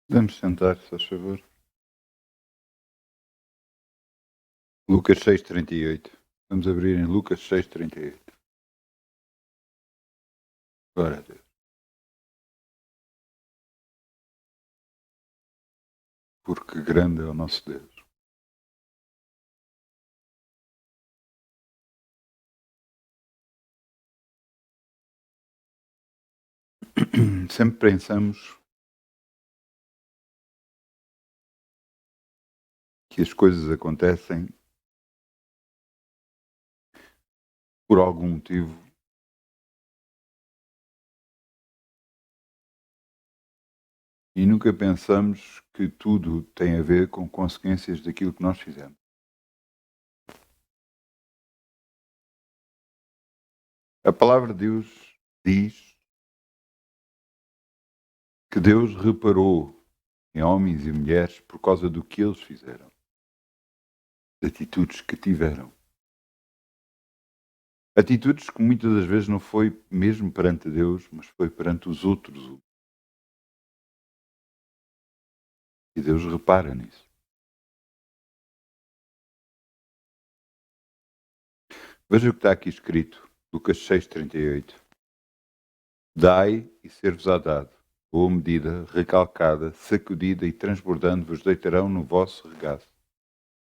Podemos sentar, se faz favor. Lucas 6,38. Vamos abrir em Lucas 6,38. Glória a Deus. Porque grande é o nosso Deus. Sempre pensamos que as coisas acontecem por algum motivo e nunca pensamos que tudo tem a ver com consequências daquilo que nós fizemos. A palavra de Deus diz que Deus reparou em homens e mulheres por causa do que eles fizeram, de atitudes que tiveram. Atitudes que muitas das vezes não foi mesmo perante Deus, mas foi perante os outros. E Deus repara nisso. Veja o que está aqui escrito, Lucas 6,38. Dai e ser-vos-á dado. Boa medida, recalcada, sacudida e transbordando vos deitarão no vosso regaço.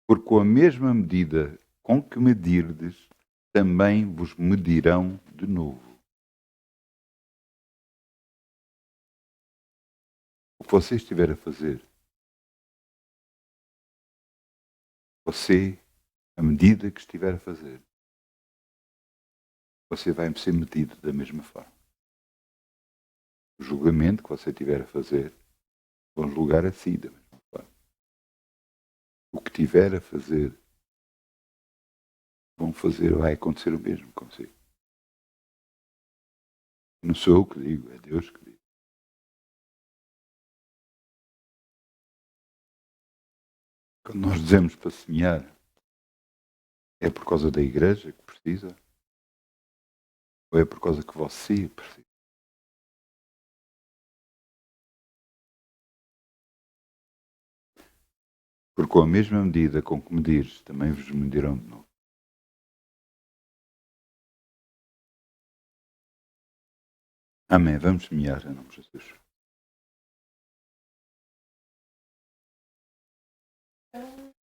Porque com a mesma medida com que medirdes, também vos medirão de novo. O que você estiver a fazer, você, a medida que estiver a fazer, você vai ser medido da mesma forma. O julgamento que você estiver a fazer, vão julgar a si da mesma forma. O que estiver a fazer, vai acontecer o mesmo consigo. Não sou eu que digo, é Deus que diz. Quando nós dizemos para semear, é por causa da igreja que precisa? Ou é por causa que você precisa? Porque com a mesma medida com que medires, também vos medirão de novo. Amém. Vamos semear em nome de Jesus.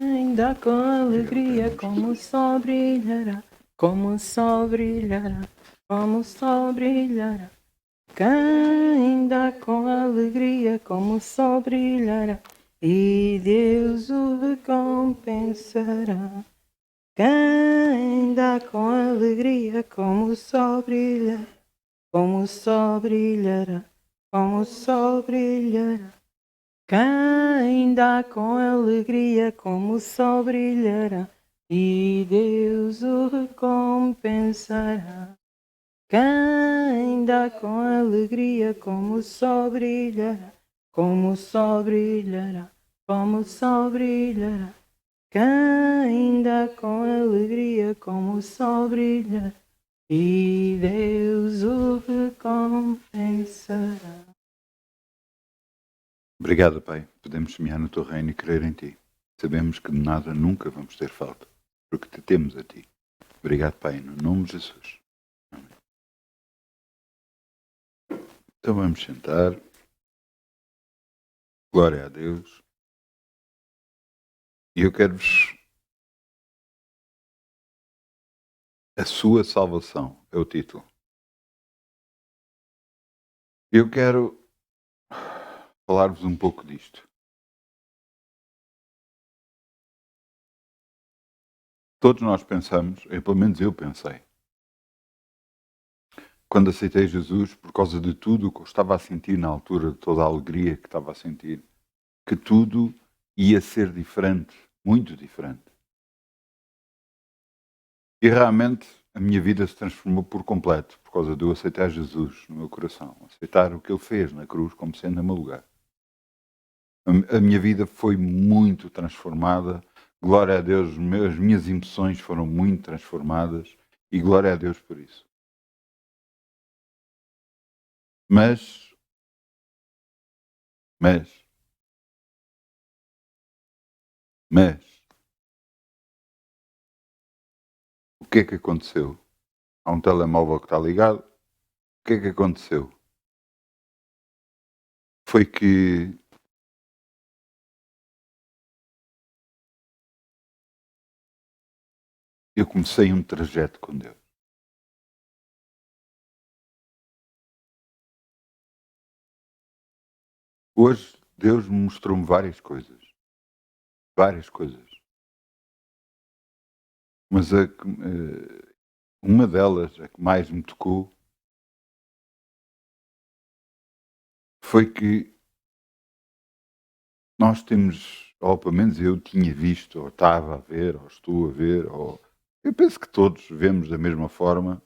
Ainda com alegria, como o sol brilhará, como o sol brilhará, como o sol brilhará. Ainda com alegria, como o sol brilhará, e Deus o recompensará. Ainda com alegria, como o sol brilhará, como o sol brilhará, como o sol brilhará. Ainda com alegria, como o sol brilhará, e Deus o recompensará. Ainda com alegria, como o sol brilhará, como o sol brilhará, como o sol brilhará. Ainda com alegria, como o sol brilhará, e Deus o recompensará. Obrigado, Pai. Podemos semear no teu reino e crer em ti. Sabemos que de nada nunca vamos ter falta, porque te temos a ti. Obrigado, Pai, no nome de Jesus. Amém. Então vamos sentar. Glória a Deus. E eu quero-vos. A sua salvação é o título. Eu quero falar-vos um pouco disto. Todos nós pensamos, pelo menos eu pensei, quando aceitei Jesus, por causa de tudo o que eu estava a sentir na altura, de toda a alegria que estava a sentir, que tudo ia ser diferente, muito diferente. E realmente a minha vida se transformou por completo, por causa de eu aceitar Jesus no meu coração, aceitar o que Ele fez na cruz como sendo o meu lugar. A minha vida foi muito transformada. Glória a Deus, as minhas emoções foram muito transformadas e glória a Deus por isso. Mas Mas o que é que aconteceu? Há um telemóvel que está ligado. O que é que aconteceu? Foi que eu comecei um trajeto com Deus. Hoje Deus mostrou-me várias coisas. Várias coisas. Mas uma delas, a que mais me tocou, foi que nós temos, ou pelo menos eu tinha visto, ou estava a ver, ou estou a ver, ou eu penso que todos vemos da mesma forma,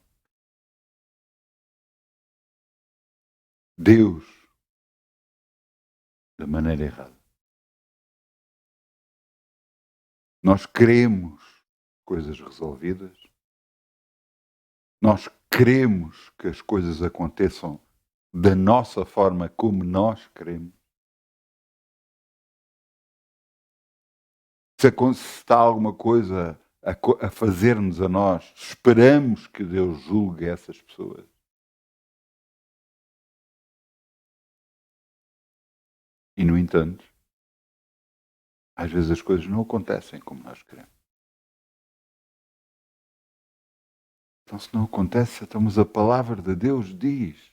Deus da maneira errada. Nós queremos coisas resolvidas, nós queremos que as coisas aconteçam da nossa forma como nós queremos. Se está alguma coisa a fazer-nos a nós, esperamos que Deus julgue essas pessoas. E, no entanto, às vezes as coisas não acontecem como nós queremos. Então, se não acontece, então, a palavra de Deus diz: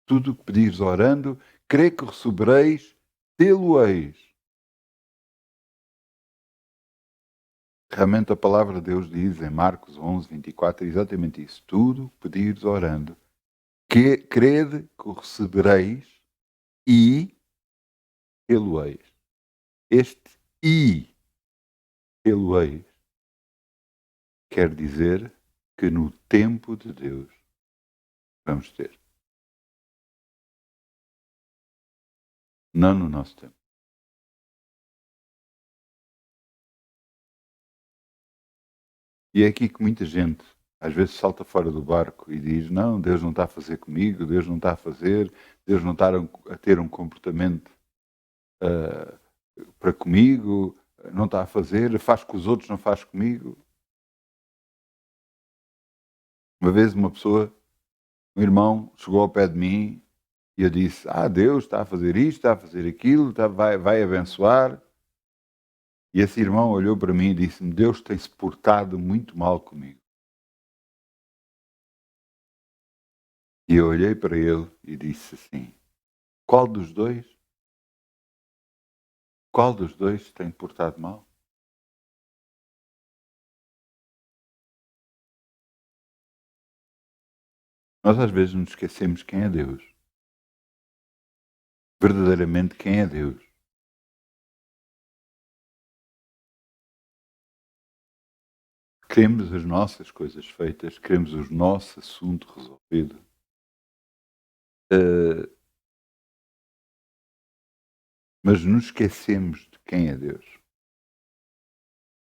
tudo o que pedires orando, crê que recebereis, tê-lo-eis. Realmente a palavra de Deus diz em Marcos 11, 24, exatamente isso. Tudo o que pedires orando, que crede que o recebereis e tê-lo-eis. Este e tê-lo-eis quer dizer que no tempo de Deus vamos ter. Não no nosso tempo. E é aqui que muita gente às vezes salta fora do barco e diz: não, Deus não está a fazer comigo, Deus não está a fazer, Deus não está a ter um comportamento ah, para comigo, não está a fazer, faz com os outros, não faz comigo. Uma vez uma pessoa, um irmão, chegou ao pé de mim e eu disse: Deus está a fazer isto, está a fazer aquilo, vai abençoar. E esse irmão olhou para mim e disse-me: Deus tem-se portado muito mal comigo. E eu olhei para ele e disse assim: qual dos dois? Qual dos dois se tem portado mal? Nós às vezes nos esquecemos quem é Deus. Verdadeiramente quem é Deus. Queremos as nossas coisas feitas, queremos o nosso assunto resolvido. Mas nos esquecemos de quem é Deus.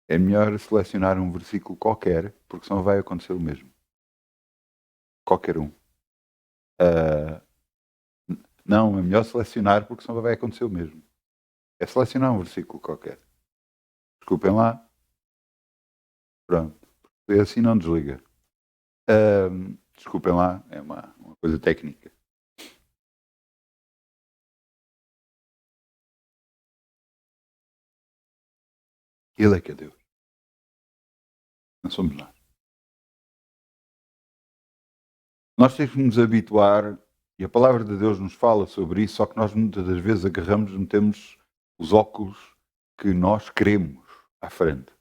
É melhor selecionar um versículo qualquer, porque senão vai acontecer o mesmo. Qualquer um. Não, é melhor selecionar, porque senão vai acontecer o mesmo. É selecionar um versículo qualquer. Desculpem lá. Pronto. Assim não desliga. Desculpem lá, é uma coisa técnica. Ele é que é Deus. Não somos nós. Nós temos que nos habituar, e a palavra de Deus nos fala sobre isso, só que nós muitas das vezes agarramos, metemos os óculos que nós queremos à frente.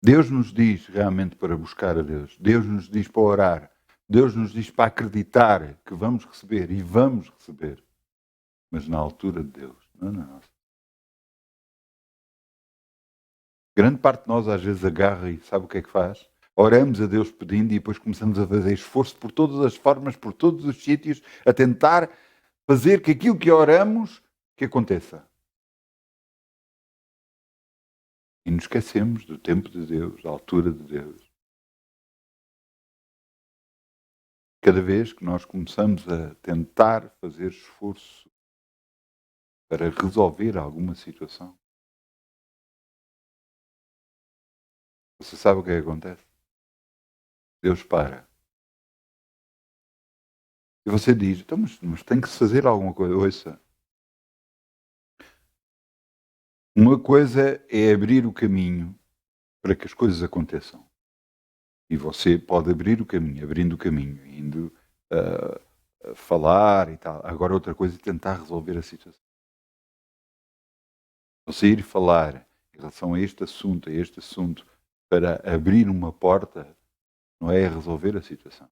Deus nos diz realmente para buscar a Deus. Deus nos diz para orar. Deus nos diz para acreditar que vamos receber e vamos receber. Mas na altura de Deus, não na nossa. Grande parte de nós às vezes agarra e sabe o que é que faz? Oramos a Deus pedindo e depois começamos a fazer esforço por todas as formas, por todos os sítios, a tentar fazer que aquilo que oramos que aconteça. E nos esquecemos do tempo de Deus, da altura de Deus. Cada vez que nós começamos a tentar fazer esforço para resolver alguma situação. Você sabe o que é que acontece? Deus para. E você diz, então, mas tem que se fazer alguma coisa. Ouça, uma coisa é abrir o caminho para que as coisas aconteçam. E você pode abrir o caminho, abrindo o caminho, indo a falar e tal. Agora outra coisa é tentar resolver a situação. Você ir falar em relação a este assunto, para abrir uma porta, não é resolver a situação.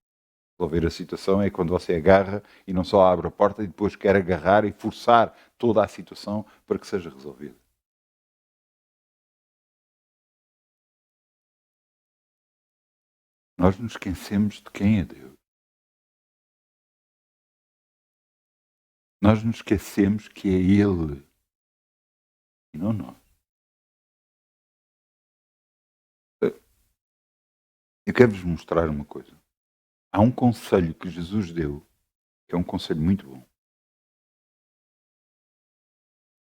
Resolver a situação é quando você agarra e não só abre a porta e depois quer agarrar e forçar toda a situação para que seja resolvida. Nós nos esquecemos de quem é Deus. Nós nos esquecemos que é Ele e não nós. Eu quero-vos mostrar uma coisa. Há um conselho que Jesus deu, que é um conselho muito bom.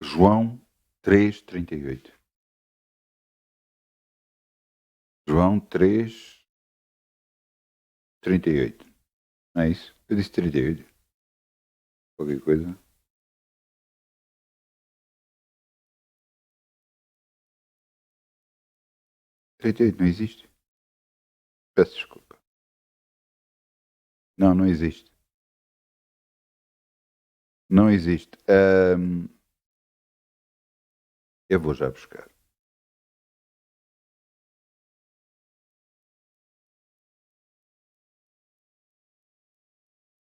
João 3,38. João 3,38. Não é isso? Eu disse 38. Qualquer coisa. Trinta e oito não existe? Peço desculpa. Não, não existe. Não existe. Eu vou já buscar.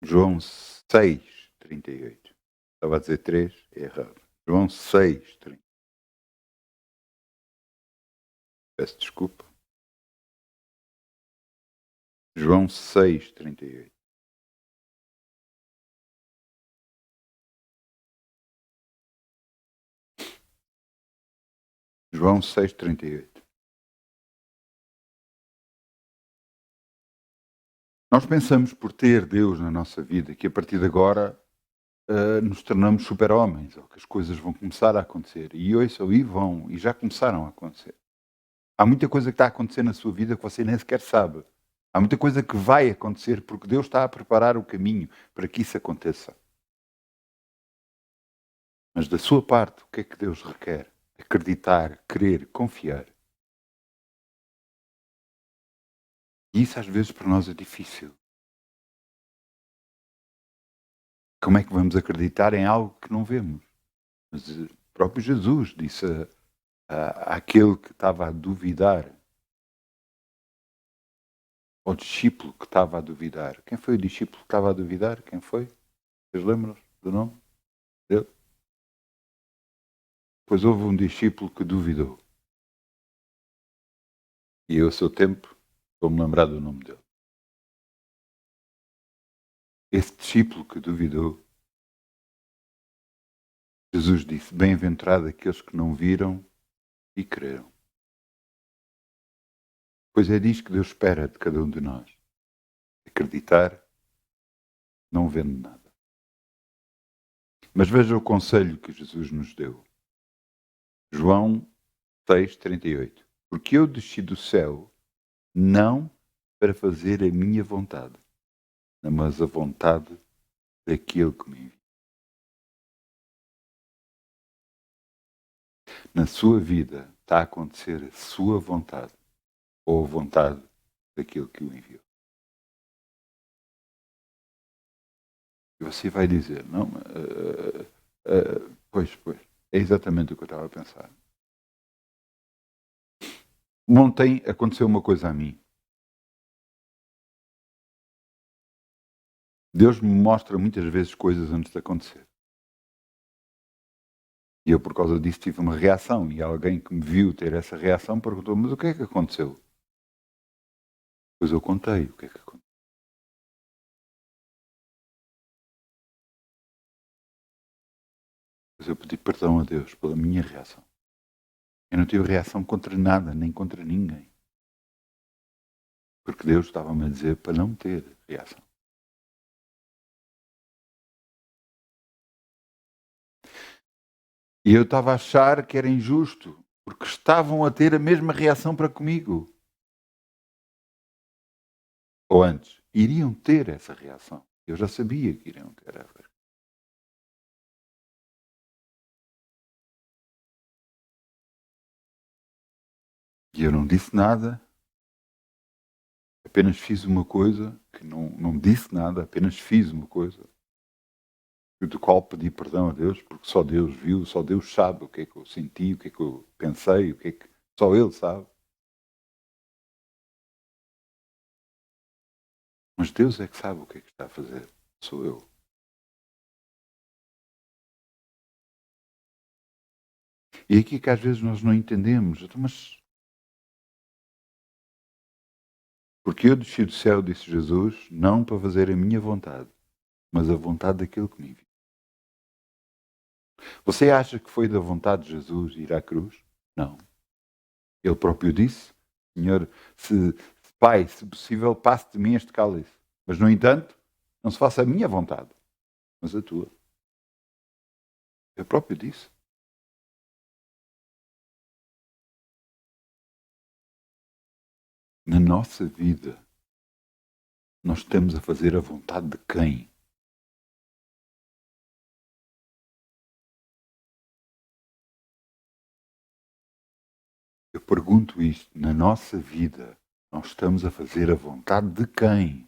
João 6,38. Estava a dizer 3, é errado. João 6,38. Peço desculpa. João 6,38. João 6,38. Nós pensamos por ter Deus na nossa vida que a partir de agora nos tornamos super-homens, ou que as coisas vão começar a acontecer. E ouçam, e vão, e já começaram a acontecer. Há muita coisa que está a acontecer na sua vida que você nem sequer sabe. Há muita coisa que vai acontecer porque Deus está a preparar o caminho para que isso aconteça. Mas da sua parte, o que é que Deus requer? Acreditar, crer, confiar. E isso às vezes para nós é difícil. Como é que vamos acreditar em algo que não vemos? Mas o próprio Jesus disse àquele que estava a duvidar, ao discípulo que estava a duvidar. Quem foi o discípulo que estava a duvidar? Quem foi? Vocês lembram do nome dele? Pois houve um discípulo que duvidou. E eu, a seu tempo, vou-me lembrar do nome dele. Esse discípulo que duvidou, Jesus disse, bem-aventurado aqueles que não viram e creram. Pois é disso que Deus espera de cada um de nós. Acreditar, não vendo nada. Mas veja o conselho que Jesus nos deu. João 6,38. Porque eu desci do céu, não para fazer a minha vontade, mas a vontade daquele que me enviou. Na sua vida está a acontecer a sua vontade ou a vontade daquele que o enviou. E você vai dizer, não, pois, é exatamente o que eu estava a pensar. Ontem aconteceu uma coisa a mim. Deus me mostra muitas vezes coisas antes de acontecer. E eu, por causa disso, tive uma reação. E alguém que me viu ter essa reação perguntou, mas o que é que aconteceu? Pois eu contei o que é que aconteceu. Pois eu pedi perdão a Deus pela minha reação. Eu não tive reação contra nada, nem contra ninguém. Porque Deus estava-me a dizer para não ter reação. E eu estava a achar que era injusto, porque estavam a ter a mesma reação para comigo. Ou antes, iriam ter essa reação. Eu já sabia que iriam ter essa reação. E eu não disse nada, apenas fiz uma coisa, que não disse nada, apenas fiz uma coisa, do qual pedi perdão a Deus, porque só Deus viu, só Deus sabe o que é que eu senti, o que é que eu pensei, o que é que só Ele sabe. Mas Deus é que sabe o que é que está a fazer, sou eu. E é aqui que às vezes nós não entendemos, então, mas porque eu desci do céu, disse Jesus, não para fazer a minha vontade, mas a vontade daquele que me enviou. Você acha que foi da vontade de Jesus ir à cruz? Não. Ele próprio disse, Senhor, Pai, se possível, passe de mim este cálice. Mas, no entanto, não se faça a minha vontade, mas a tua. Ele próprio disse. Na nossa vida, nós estamos a fazer a vontade de quem? Eu pergunto isto, na nossa vida, nós estamos a fazer a vontade de quem?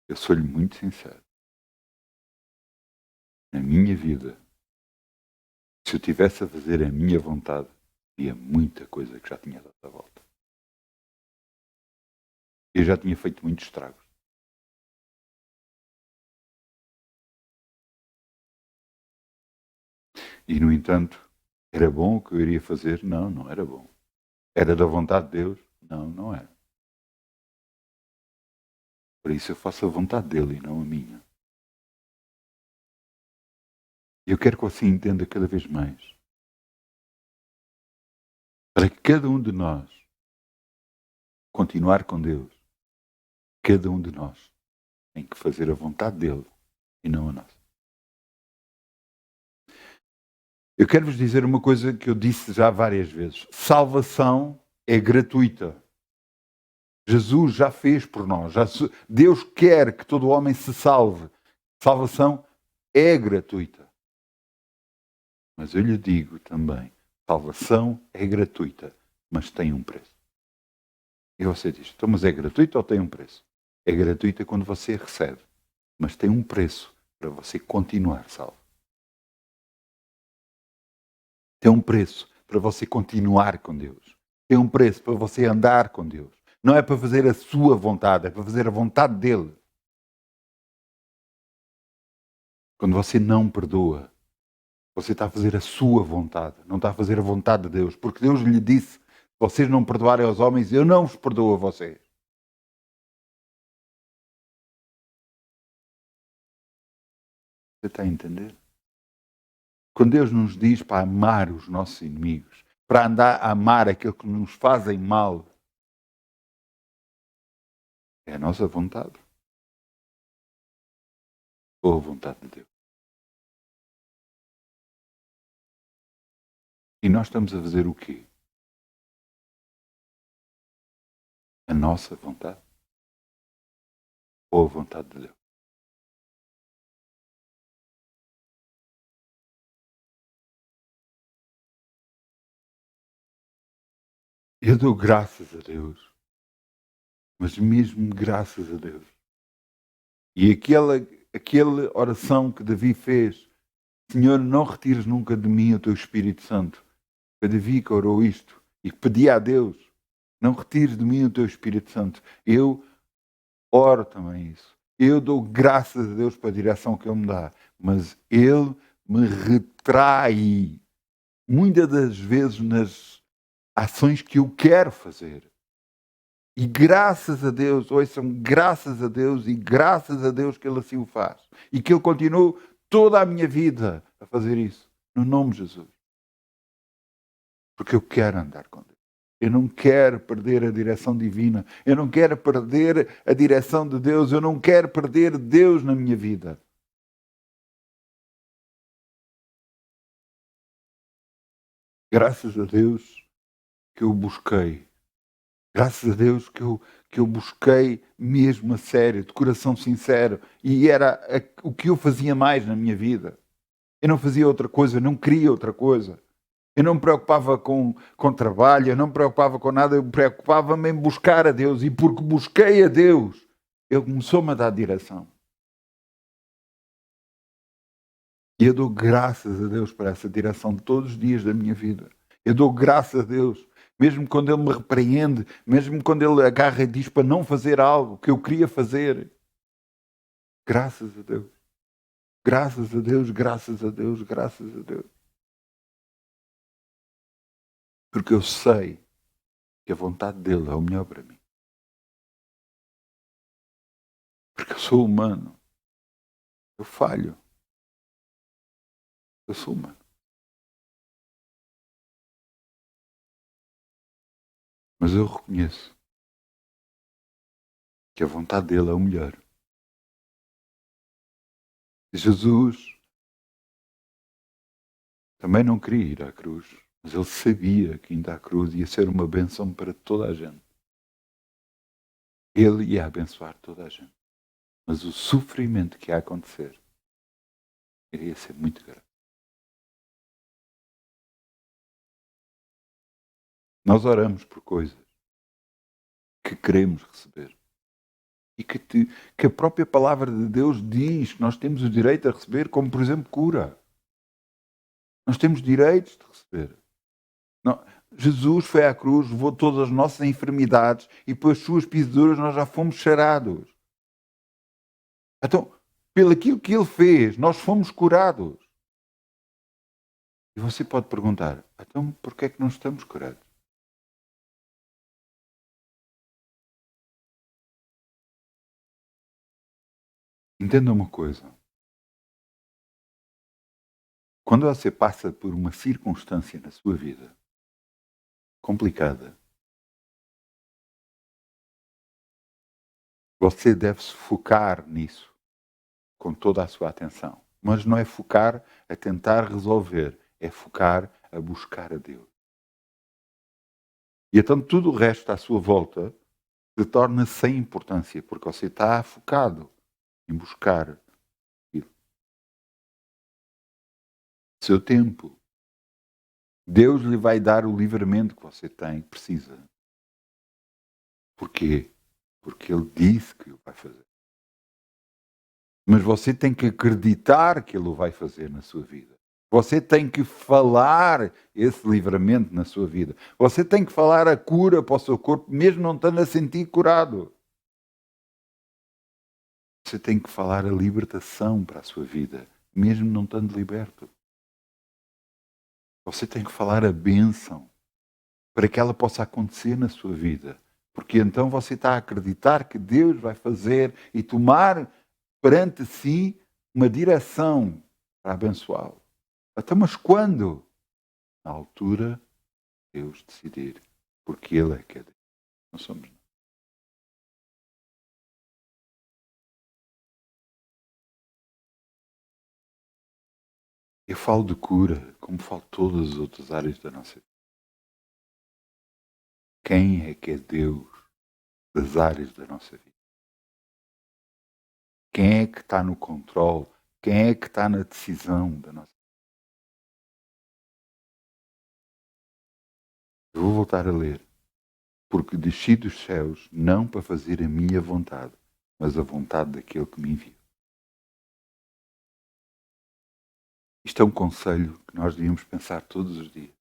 Eu sou-lhe muito sincero. Na minha vida, se eu tivesse a fazer a minha vontade, havia muita coisa que já tinha dado a volta. Eu já tinha feito muitos estragos. E, no entanto, era bom o que eu iria fazer? Não, não era bom. Era da vontade de Deus? Não, não era. Por isso eu faço a vontade dele e não a minha. E eu quero que você entenda cada vez mais. Para que cada um de nós continuar com Deus, cada um de nós tem que fazer a vontade dele e não a nossa. Eu quero vos dizer uma coisa que eu disse já várias vezes. Salvação é gratuita. Jesus já fez por nós. Deus quer que todo homem se salve. Salvação é gratuita. Mas eu lhe digo também, salvação é gratuita, mas tem um preço. E você diz, então, mas é gratuito ou tem um preço? É gratuita quando você recebe, mas tem um preço para você continuar salvo. Tem um preço para você continuar com Deus. Tem um preço para você andar com Deus. Não é para fazer a sua vontade, é para fazer a vontade dele. Quando você não perdoa, você está a fazer a sua vontade, não está a fazer a vontade de Deus. Porque Deus lhe disse, se vocês não perdoarem aos homens, eu não vos perdoo a vocês. Você está a entender? Quando Deus nos diz para amar os nossos inimigos, para andar a amar aquilo que nos fazem mal, é a nossa vontade. Ou a vontade de Deus. E nós estamos a fazer o quê? A nossa vontade? Ou a vontade de Deus? Eu dou graças a Deus, mas mesmo graças a Deus. E aquela oração que Davi fez, Senhor, não retires nunca de mim o teu Espírito Santo. Foi Davi que orou isto e pedia a Deus, não retires de mim o teu Espírito Santo. Eu oro também isso. Eu dou graças a Deus pela direção que Ele me dá, mas Ele me retrai muitas das vezes nas ações que eu quero fazer. E graças a Deus, ouçam, graças a Deus e graças a Deus que Ele assim o faz. E que Ele continuou toda a minha vida a fazer isso. No nome de Jesus. Porque eu quero andar com Deus. Eu não quero perder a direção divina. Eu não quero perder a direção de Deus. Eu não quero perder Deus na minha vida. Graças a Deus que eu busquei. Graças a Deus que eu busquei mesmo a sério, de coração sincero. E era o que eu fazia mais na minha vida. Eu não fazia outra coisa, eu não queria outra coisa. Eu não me preocupava com trabalho, eu não me preocupava com nada, eu preocupava-me em buscar a Deus. E porque busquei a Deus, Ele começou-me a dar direção. E eu dou graças a Deus por essa direção de todos os dias da minha vida. Eu dou graças a Deus, mesmo quando Ele me repreende, mesmo quando Ele agarra e diz para não fazer algo que eu queria fazer. Graças a Deus. Graças a Deus, graças a Deus, graças a Deus. Porque eu sei que a vontade dele é o melhor para mim. Porque eu sou humano. Eu falho. Eu sou humano. Mas eu reconheço que a vontade dele é o melhor. Jesus também não queria ir à cruz, mas ele sabia que indo à cruz ia ser uma bênção para toda a gente. Ele ia abençoar toda a gente. Mas o sofrimento que ia acontecer iria ser muito grande. Nós oramos por coisas que queremos receber. E que a própria palavra de Deus diz que nós temos o direito a receber, como por exemplo cura. Nós temos direitos de receber. Não, Jesus foi à cruz, levou todas as nossas enfermidades e pelas suas pisaduras nós já fomos sarados. Então, pelo aquilo que ele fez, nós fomos curados. E você pode perguntar, então porquê é que não estamos curados? Entenda uma coisa. Quando você passa por uma circunstância na sua vida complicada, você deve se focar nisso com toda a sua atenção. Mas não é focar a tentar resolver, é focar a buscar a Deus. E então tudo o resto à sua volta se torna sem importância, porque você está focado em buscar aquilo. Seu tempo. Deus lhe vai dar o livramento que você precisa. Porquê? Porque Ele disse que o vai fazer. Mas você tem que acreditar que Ele o vai fazer na sua vida. Você tem que falar esse livramento na sua vida. Você tem que falar a cura para o seu corpo, mesmo não estando a sentir curado. Você tem que falar a libertação para a sua vida, mesmo não estando liberto. Você tem que falar a bênção para que ela possa acontecer na sua vida. Porque então você está a acreditar que Deus vai fazer e tomar perante si uma direção para abençoá-lo. Então, mas quando? Na altura, Deus decidir. Porque Ele é que é Deus. Não somos nós. Eu falo de cura, como falo de todas as outras áreas da nossa vida. Quem é que é Deus das áreas da nossa vida? Quem é que está no controle? Quem é que está na decisão da nossa vida? Eu vou voltar a ler. Porque desci dos céus não para fazer a minha vontade, mas a vontade daquele que me enviou. Isto é um conselho que nós devíamos pensar todos os dias.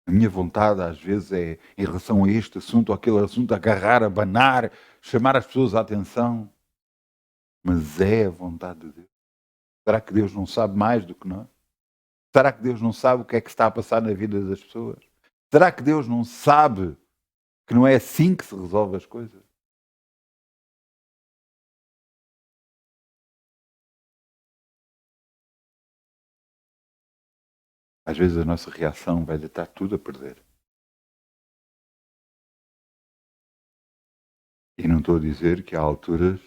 A minha vontade às vezes é, em relação a este assunto ou aquele assunto, agarrar, abanar, chamar as pessoas à atenção. Mas é a vontade de Deus. Será que Deus não sabe mais do que nós? Será que Deus não sabe o que é que está a passar na vida das pessoas? Será que Deus não sabe que não é assim que se resolve as coisas? Às vezes a nossa reação vai deitar tudo a perder. E não estou a dizer que há alturas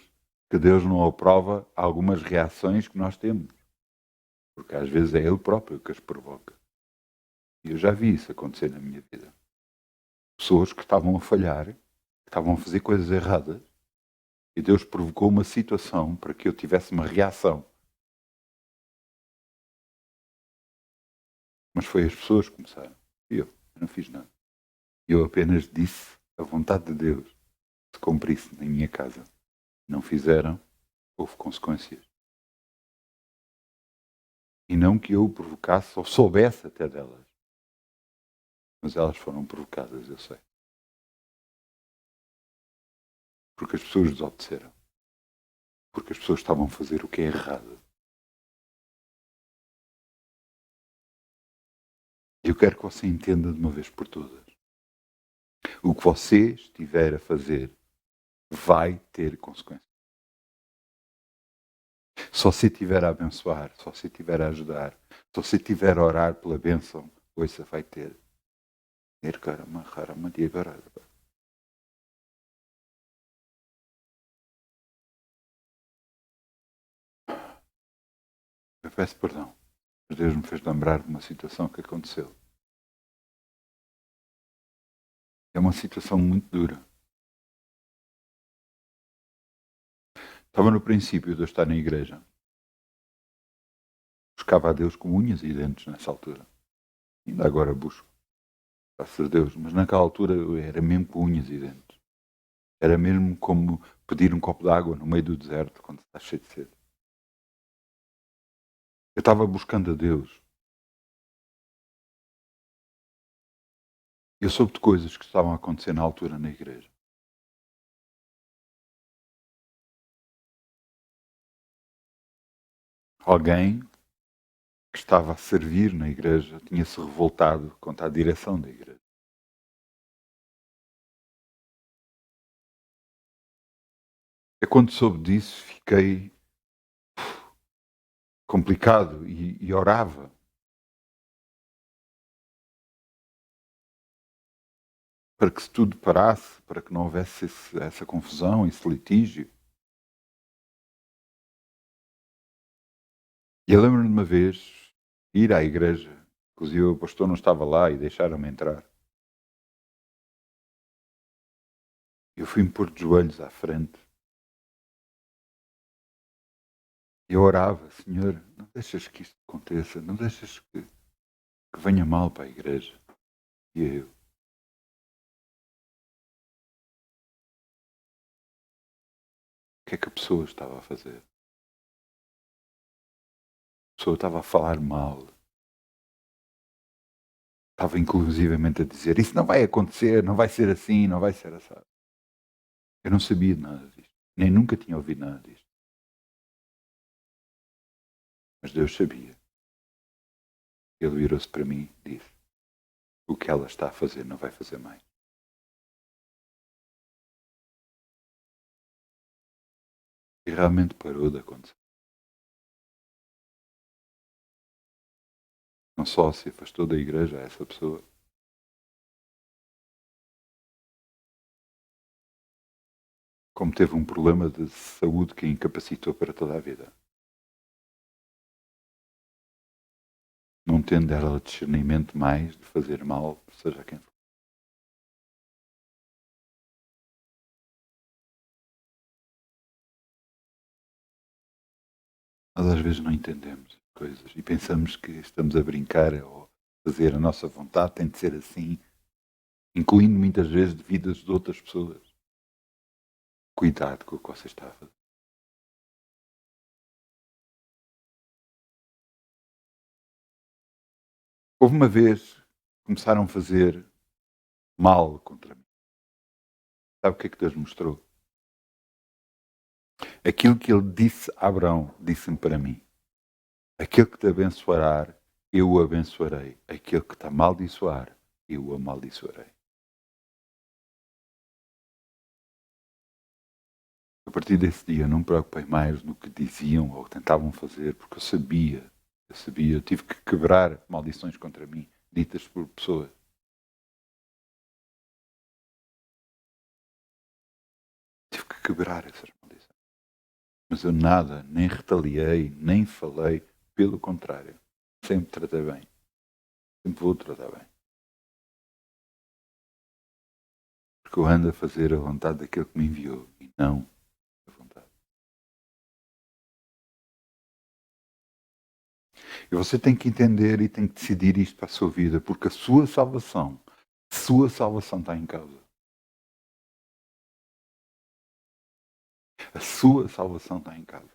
que Deus não aprova algumas reações que nós temos. Porque às vezes é Ele próprio que as provoca. E eu já vi isso acontecer na minha vida. Pessoas que estavam a falhar, que estavam a fazer coisas erradas, e Deus provocou uma situação para que eu tivesse uma reação. Mas foi as pessoas que começaram. E eu não fiz nada. Eu apenas disse a vontade de Deus se cumprisse na minha casa. Não fizeram, houve consequências. E não que eu o provocasse ou soubesse até delas. Mas elas foram provocadas, eu sei. Porque as pessoas desobedeceram. Porque as pessoas estavam a fazer o que é errado. E eu quero que você entenda de uma vez por todas. O que você estiver a fazer vai ter consequências. Só se estiver a abençoar, só se estiver a ajudar, só se estiver a orar pela bênção, coisa vai ter. Eu peço perdão, mas Deus me fez lembrar de uma situação que aconteceu. É uma situação muito dura. Estava no princípio de eu estar na igreja. Buscava a Deus com unhas e dentes nessa altura. Ainda agora busco. Graças a Deus. Mas naquela altura eu era mesmo com unhas e dentes. Era mesmo como pedir um copo de água no meio do deserto quando está cheio de sede. Eu estava buscando a Deus. Eu soube de coisas que estavam a acontecer na altura na igreja. Alguém que estava a servir na igreja tinha-se revoltado contra a direção da igreja. Eu, quando soube disso, fiquei complicado e orava. Para que se tudo parasse, para que não houvesse essa confusão, esse litígio. E eu lembro-me de uma vez ir à igreja, inclusive o pastor não estava lá e deixaram-me entrar. Eu fui-me pôr de joelhos à frente. E eu orava, Senhor, não deixes que isto aconteça, não deixes que venha mal para a igreja. E eu. O que é que a pessoa estava a fazer? A pessoa estava a falar mal. Estava inclusivamente a dizer, isso não vai acontecer, não vai ser assim, não vai ser assim. Eu não sabia de nada disto, nem nunca tinha ouvido nada disto. Mas Deus sabia. Ele virou-se para mim e disse, o que ela está a fazer não vai fazer mais. E realmente parou de acontecer. Não só se afastou da igreja essa pessoa, como teve um problema de saúde que a incapacitou para toda a vida. Não tendo ela discernimento mais de fazer mal, seja quem for. Nós às vezes não entendemos coisas e pensamos que estamos a brincar ou fazer a nossa vontade tem de ser assim, incluindo muitas vezes de vidas de outras pessoas. Cuidado com o que você está a fazer. Houve uma vez que começaram a fazer mal contra mim. Sabe o que é que Deus mostrou? Aquilo que ele disse a Abraão, disse-me para mim. Aquele que te abençoará, eu o abençoarei. Aquele que te amaldiçoar, eu o amaldiçoarei. A partir desse dia não me preocupei mais no que diziam ou tentavam fazer, porque eu sabia Eu sabia, eu tive que quebrar maldições contra mim, ditas por pessoas. Tive que quebrar essas maldições. Mas eu nada, nem retaliei, nem falei, pelo contrário. Sempre tratei bem. Sempre vou tratar bem. Porque eu ando a fazer a vontade daquele que me enviou e não a vontade. E você tem que entender e tem que decidir isto para a sua vida, porque a sua salvação está em causa. A sua salvação está em causa.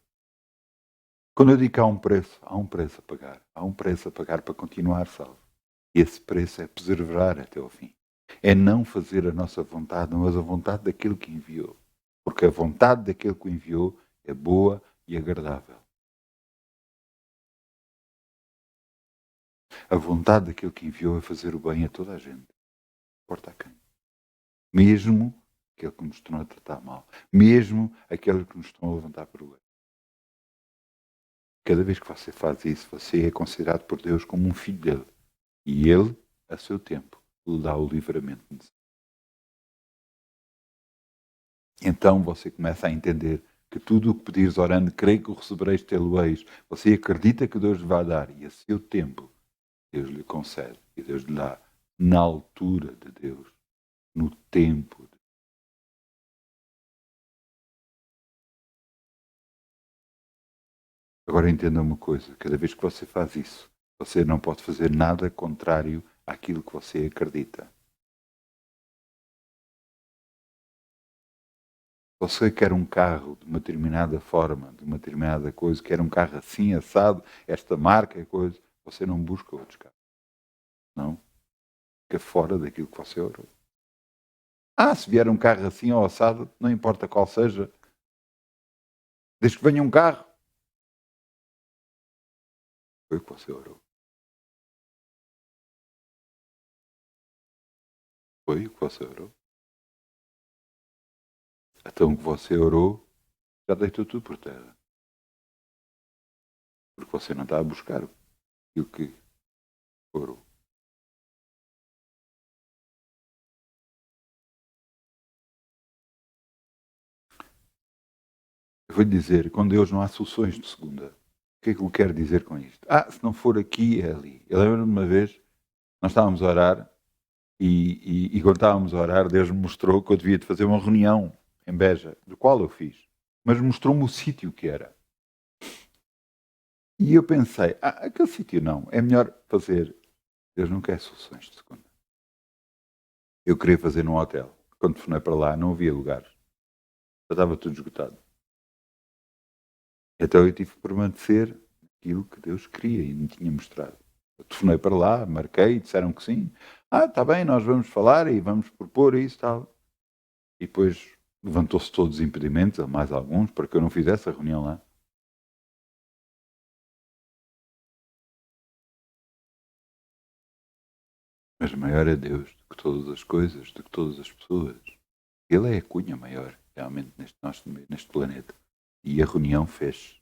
Quando eu digo que há um preço a pagar. Há um preço a pagar para continuar salvo. E esse preço é perseverar até ao fim. É não fazer a nossa vontade, mas a vontade daquele que enviou. Porque a vontade daquele que o enviou é boa e agradável. A vontade daquele que enviou é fazer o bem a toda a gente. Não importa a quem. Mesmo aquele que nos estão a tratar mal. Mesmo aquele que nos estão a levantar problema. Cada vez que você faz isso, você é considerado por Deus como um filho dele. E ele, a seu tempo, lhe dá o livramento necessário. Então você começa a entender que tudo o que pedires orando, creio que o recebereis, tê-lo-eis. Você acredita que Deus lhe vai dar e a seu tempo Deus lhe concede. E Deus lhe dá na altura de Deus, no tempo. Agora entenda uma coisa, cada vez que você faz isso, você não pode fazer nada contrário àquilo que você acredita. Você quer um carro de uma determinada forma, de uma determinada coisa, quer um carro assim, assado, esta marca, coisa, você não busca outros carros. Não. Fica fora daquilo que você orou. Se vier um carro assim ou assado, não importa qual seja, desde que venha um carro. Foi o que você orou. Foi o que você orou. Então o que você orou já deitou tudo por terra. Porque você não está a buscar aquilo que orou. Eu vou lhe dizer, com Deus não há soluções de segunda. O que é que eu quero dizer com isto? Se não for aqui, é ali. Eu lembro-me de uma vez, nós estávamos a orar e quando estávamos a orar, Deus me mostrou que eu devia de fazer uma reunião em Beja, do qual eu fiz. Mas mostrou-me o sítio que era. E eu pensei, aquele sítio não, é melhor fazer. Deus não quer soluções de segunda. Eu queria fazer num hotel. Quando fui para lá, não havia lugares. Já estava tudo esgotado. Então eu tive que permanecer aquilo que Deus queria e me tinha mostrado. Eu telefonei para lá, marquei, disseram que sim. Está bem, nós vamos falar e vamos propor isso e tal. E depois levantou-se todos os impedimentos, ou mais alguns, para que eu não fizesse a reunião lá. Mas maior é Deus do que todas as coisas, do que todas as pessoas. Ele é a cunha maior, realmente, neste planeta. E a reunião fez.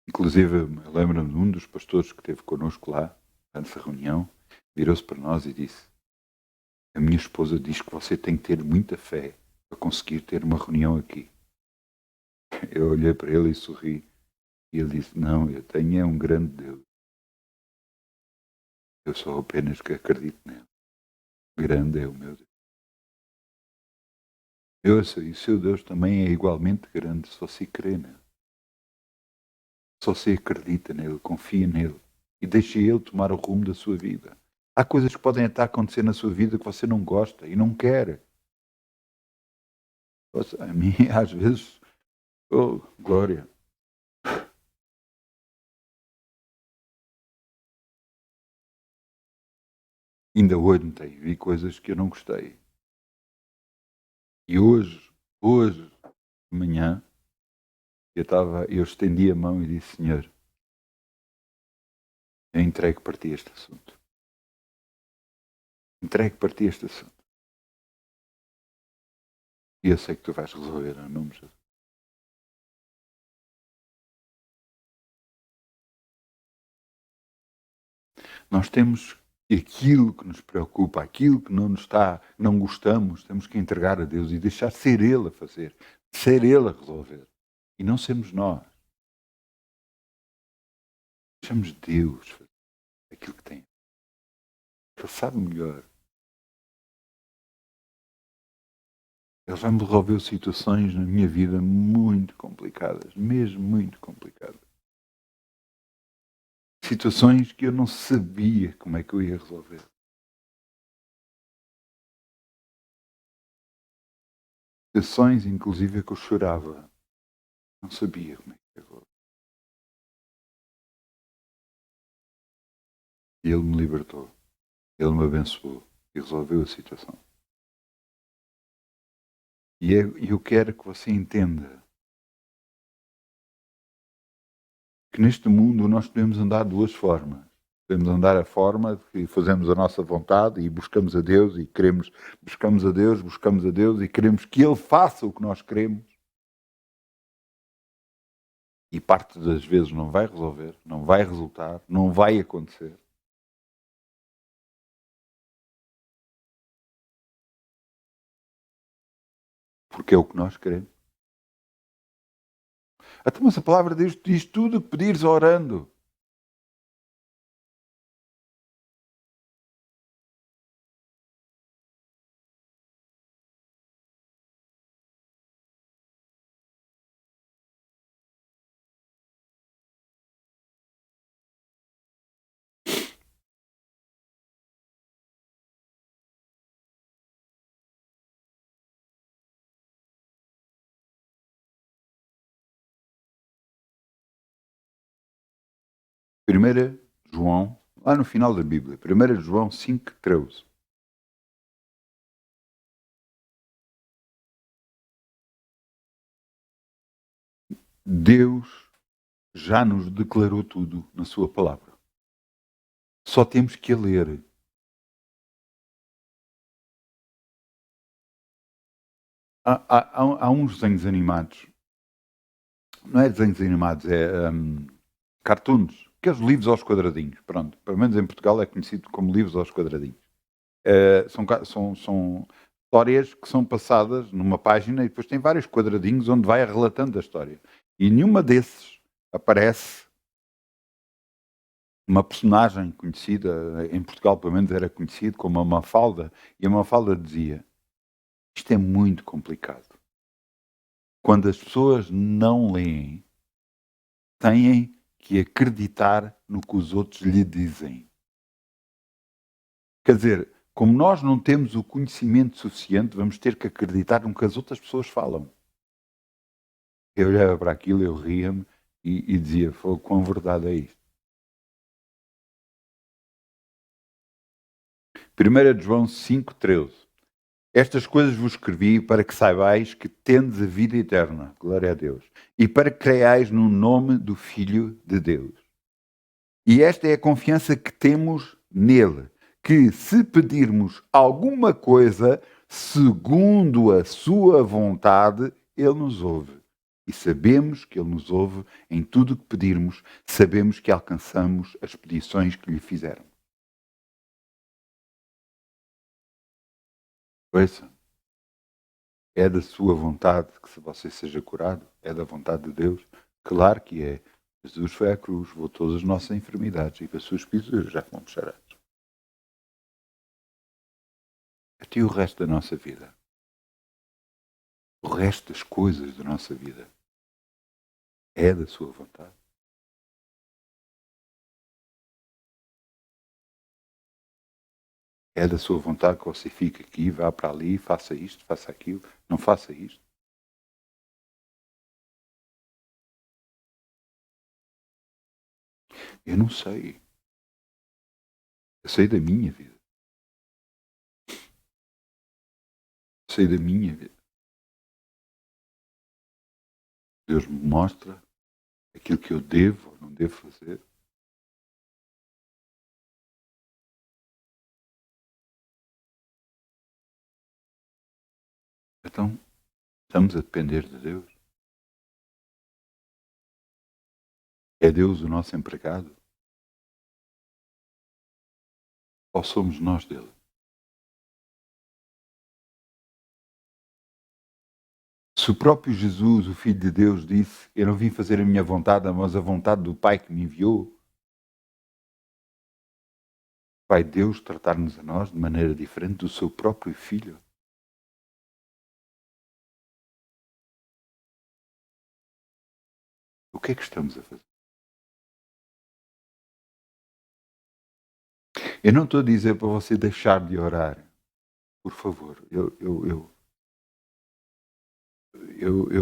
Inclusive, lembro-me de um dos pastores que esteve connosco lá, nessa reunião, virou-se para nós e disse: a minha esposa diz que você tem que ter muita fé para conseguir ter uma reunião aqui. Eu olhei para ele e sorri. E ele disse: não, eu tenho um grande Deus. Eu só apenas que acredito nele. Grande é o meu Deus. Eu sei, o seu Deus também é igualmente grande se você crê nele. Se você acredita nele, confia nele e deixa ele tomar o rumo da sua vida. Há coisas que podem estar a acontecer na sua vida que você não gosta e não quer. A mim, às vezes, glória. Ainda ontem vi coisas que eu não gostei. E hoje de manhã, eu estendi a mão e disse: Senhor, eu entrego para ti este assunto. Entrego para ti este assunto. E eu sei que tu vais resolver em nome de Jesus. Nós temos aquilo que nos preocupa, aquilo que não gostamos, temos que entregar a Deus e deixar ser Ele a fazer, ser Ele a resolver. E não sermos nós. Deixamos Deus fazer aquilo que tem. Ele sabe melhor. Ele já me resolveu situações na minha vida muito complicadas, mesmo muito complicadas. Situações que eu não sabia como é que eu ia resolver. Situações, inclusive, que eu chorava. Não sabia como é que ia resolver. E Ele me libertou. Ele me abençoou e resolveu a situação. E eu quero que você entenda que neste mundo nós podemos andar de duas formas. Podemos andar a forma de que fazemos a nossa vontade e buscamos a Deus e queremos, buscamos a Deus e queremos que Ele faça o que nós queremos. E parte das vezes não vai resolver, não vai resultar, não vai acontecer. Porque é o que nós queremos. Até mas a palavra de Deus diz tudo o que pedires orando. Primeira João, lá no final da Bíblia, 1 João 5,13. Deus já nos declarou tudo na sua palavra. Só temos que a ler. Há uns desenhos animados. Não é desenhos animados, é cartoons. Aqueles livros aos quadradinhos. Pronto. Pelo menos em Portugal é conhecido como livros aos quadradinhos. São histórias que são passadas numa página e depois tem vários quadradinhos onde vai relatando a história. E nenhuma desses aparece uma personagem conhecida, em Portugal pelo menos era conhecido como a Mafalda, e a Mafalda dizia: isto é muito complicado. Quando as pessoas não leem, têm que acreditar no que os outros lhe dizem. Quer dizer, como nós não temos o conhecimento suficiente, vamos ter que acreditar no que as outras pessoas falam. Eu olhava para aquilo, eu ria-me e dizia: quão verdade é isto? 1 João 5,13. Estas coisas vos escrevi para que saibais que tendes a vida eterna, glória a Deus, e para que creiais no nome do Filho de Deus. E esta é a confiança que temos nele, que se pedirmos alguma coisa segundo a sua vontade, ele nos ouve. E sabemos que ele nos ouve em tudo o que pedirmos, sabemos que alcançamos as petições que lhe fizeram. Ouça, é da sua vontade que se você seja curado, é da vontade de Deus, claro que é. Jesus foi à cruz, levou todas as nossas enfermidades e com as suas pisaduras já fomos sarados. Até o resto da nossa vida. O resto das coisas da nossa vida é da sua vontade. É da sua vontade que você fique aqui, vá para ali, faça isto, faça aquilo, não faça isto. Eu não sei. Eu sei da minha vida. Eu sei da minha vida. Deus me mostra aquilo que eu devo ou não devo fazer. Então, Estamos a depender de Deus? É Deus o nosso empregado? Ou somos nós dele? Se o próprio Jesus, o Filho de Deus, disse: eu não vim fazer a minha vontade, mas a vontade do Pai que me enviou, vai Deus tratar-nos a nós de maneira diferente do seu próprio Filho? O que é que estamos a fazer? Eu não estou a dizer para você deixar de orar. Por favor, eu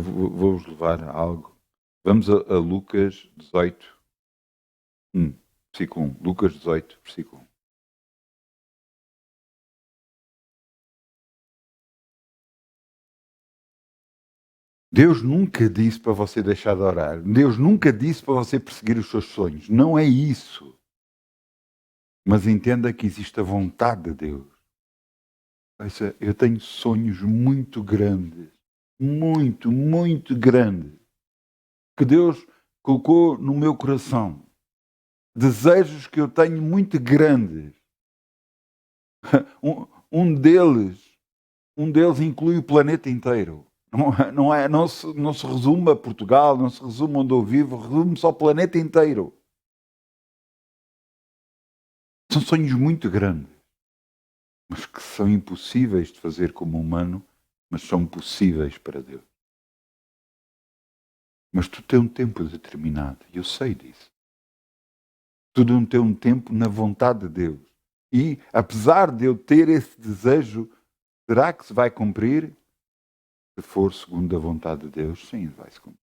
vou-vos levar a algo. Vamos a Lucas 18, versículo 1. Lucas 18, versículo 1. Deus nunca disse para você deixar de orar. Deus nunca disse para você perseguir os seus sonhos. Não é isso. Mas entenda que existe a vontade de Deus. Ouça, eu tenho sonhos muito grandes. Muito, muito grandes. Que Deus colocou no meu coração. Desejos que eu tenho muito grandes. Um deles inclui o planeta inteiro. Não se resume a Portugal, não se resume onde eu vivo, resume-se ao planeta inteiro. São sonhos muito grandes, mas que são impossíveis de fazer como humano, mas são possíveis para Deus. Mas tu tens um tempo determinado, e eu sei disso. Tu não tens um tempo na vontade de Deus. E, apesar de eu ter esse desejo, será que se vai cumprir? Se for segundo a vontade de Deus, sim, vai-se cumprir.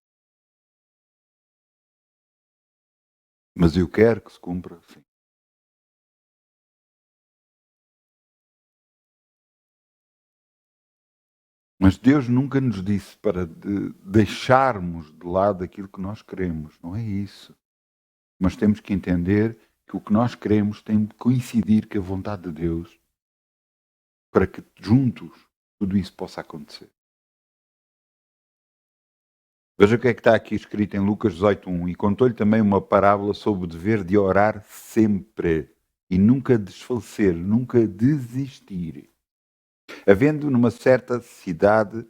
Mas eu quero que se cumpra, sim. Mas Deus nunca nos disse para deixarmos de lado aquilo que nós queremos. Não é isso. Mas temos que entender que o que nós queremos tem de coincidir com a vontade de Deus para que juntos tudo isso possa acontecer. Veja o que é que está aqui escrito em Lucas 18:1. E contou-lhe também uma parábola sobre o dever de orar sempre e nunca desfalecer, nunca desistir. Havendo numa certa cidade,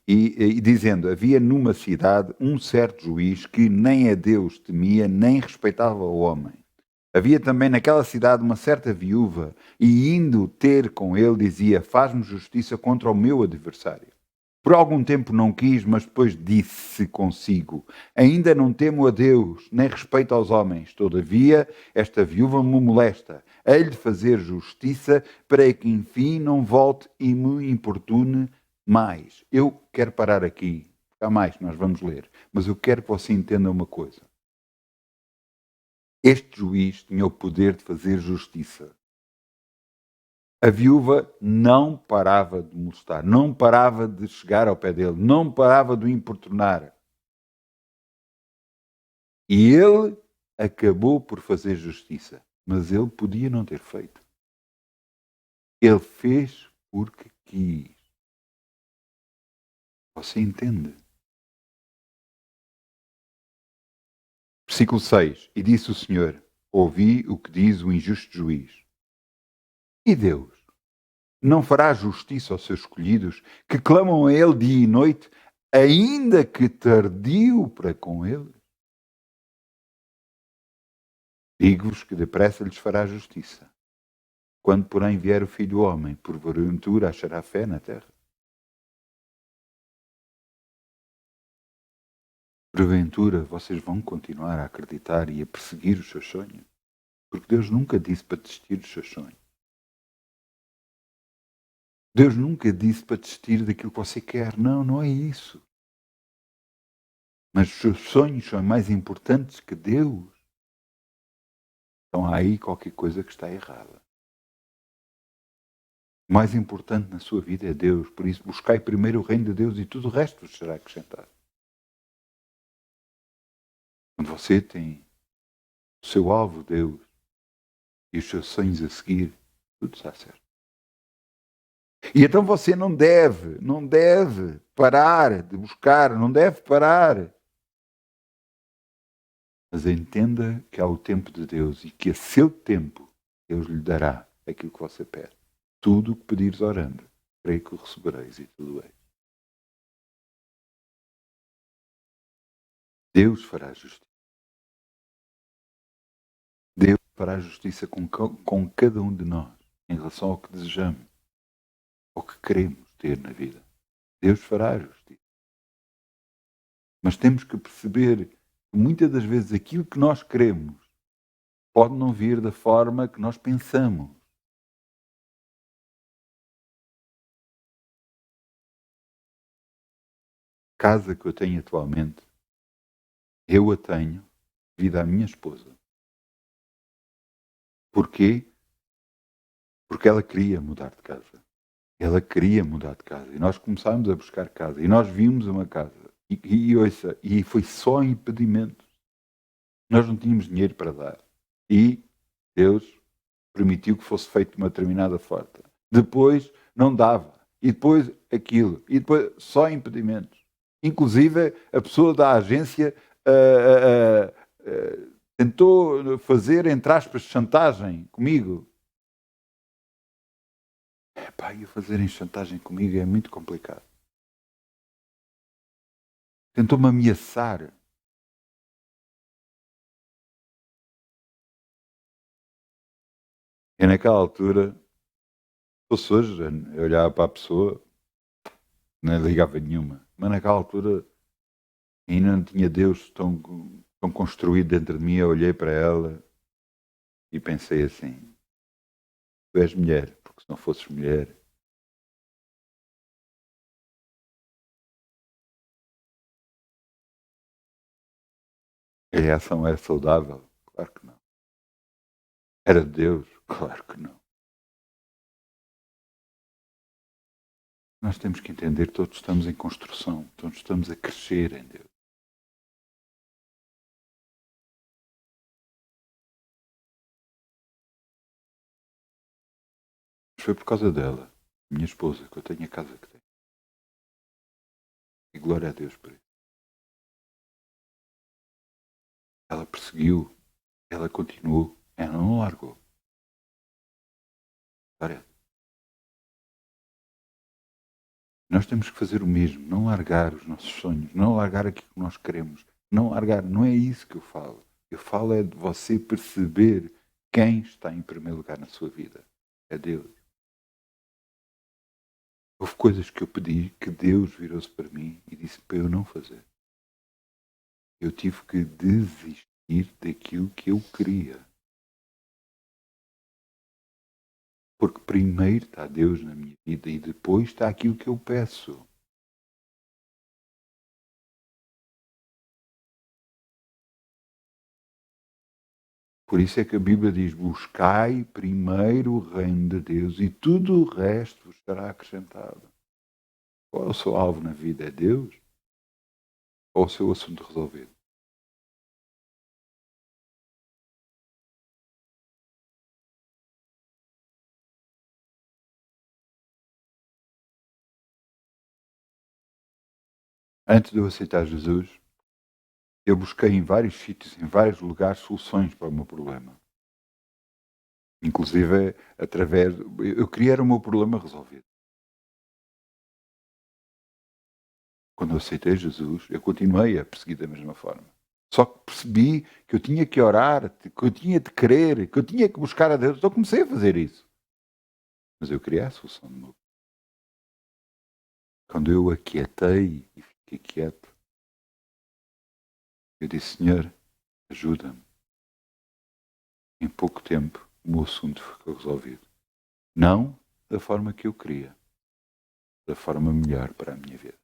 e dizendo, havia numa cidade um certo juiz que nem a Deus temia, nem respeitava o homem. Havia também naquela cidade uma certa viúva, e indo ter com ele, dizia, faz-me justiça contra o meu adversário. Por algum tempo não quis, mas depois disse consigo, ainda não temo a Deus, nem respeito aos homens. Todavia, esta viúva me molesta. Hei de fazer justiça para que, enfim, não volte e me importune mais. Eu quero parar aqui. Há mais, nós vamos ler. Mas eu quero que você entenda uma coisa. Este juiz tinha o poder de fazer justiça. A viúva não parava de molestar, não parava de chegar ao pé dele, não parava de o importunar. E ele acabou por fazer justiça, mas ele podia não ter feito. Ele fez porque quis. Você entende? Versículo 6. E disse o Senhor, ouvi o que diz o injusto juiz. E Deus não fará justiça aos seus escolhidos, que clamam a Ele dia e noite, ainda que tardio para com Ele? Digo-vos que depressa lhes fará justiça. Quando, porém, vier o Filho do Homem, porventura achará fé na terra? Porventura, vocês vão continuar a acreditar e a perseguir os seus sonhos? Porque Deus nunca disse para desistir dos seus sonhos. Deus nunca disse para desistir daquilo que você quer. Não, não é isso. Mas os seus sonhos são mais importantes que Deus. Então há aí qualquer coisa que está errada. O mais importante na sua vida é Deus. Por isso, buscai primeiro o reino de Deus e tudo o resto vos será acrescentado. Quando você tem o seu alvo, Deus, e os seus sonhos a seguir, tudo está certo. E então você não deve parar de buscar, não deve parar. Mas entenda que há o tempo de Deus e que a seu tempo Deus lhe dará aquilo que você pede. Tudo o que pedires orando, creio que o recebereis e tudo é. Deus fará justiça. Deus fará justiça com cada um de nós em relação ao que desejamos, ao que queremos ter na vida. Deus fará justiça. Mas temos que perceber que muitas das vezes aquilo que nós queremos pode não vir da forma que nós pensamos. A casa que eu tenho atualmente, eu a tenho devido à minha esposa. Porquê? Porque ela queria mudar de casa. Ela queria mudar de casa. E nós começámos a buscar casa. E nós vimos uma casa. E foi só impedimento. Nós não tínhamos dinheiro para dar. E Deus permitiu que fosse feito de uma determinada forma. Depois não dava. E depois aquilo. E depois só impedimentos. Inclusive a pessoa da agência tentou fazer, entre aspas, chantagem comigo. E fazerem chantagem comigo é muito complicado. Tentou-me ameaçar. E naquela altura, se fosse hoje, eu olhava para a pessoa, não ligava nenhuma. Mas naquela altura, ainda não tinha Deus tão construído dentro de mim. Eu olhei para ela e pensei assim: tu és mulher, porque se não fosses mulher. A reação era saudável? Claro que não. Era de Deus? Claro que não. Nós temos que entender que todos estamos em construção, todos estamos a crescer em Deus. Mas foi por causa dela, minha esposa, que eu tenho a casa que tenho. E glória a Deus por isso. Ela perseguiu, ela continuou, ela não largou. Glória. Nós temos que fazer o mesmo, não largar os nossos sonhos, não largar aquilo que nós queremos, não largar, não é isso que eu falo. Eu falo é de você perceber quem está em primeiro lugar na sua vida. É Deus. Houve coisas que eu pedi que Deus virou-se para mim e disse para eu não fazer. Eu tive que desistir daquilo que eu queria. Porque primeiro está Deus na minha vida e depois está aquilo que eu peço. Por isso é que a Bíblia diz: buscai primeiro o reino de Deus e tudo o resto vos será acrescentado. Qual é o seu alvo na vida? É Deus? Ou o seu assunto resolvido? Antes de eu aceitar Jesus, eu busquei em vários sítios, em vários lugares, soluções para o meu problema. Inclusive, através. Eu queria o meu problema resolvido. Quando eu aceitei Jesus, eu continuei a perseguir da mesma forma. Só que percebi que eu tinha que orar, que eu tinha de crer, que eu tinha que buscar a Deus. Então comecei a fazer isso. Mas eu queria a solução de novo. Quando eu aquietei e fiquei quieto, eu disse: Senhor, ajuda-me. Em pouco tempo, o meu assunto ficou resolvido. Não da forma que eu queria, da forma melhor para a minha vida.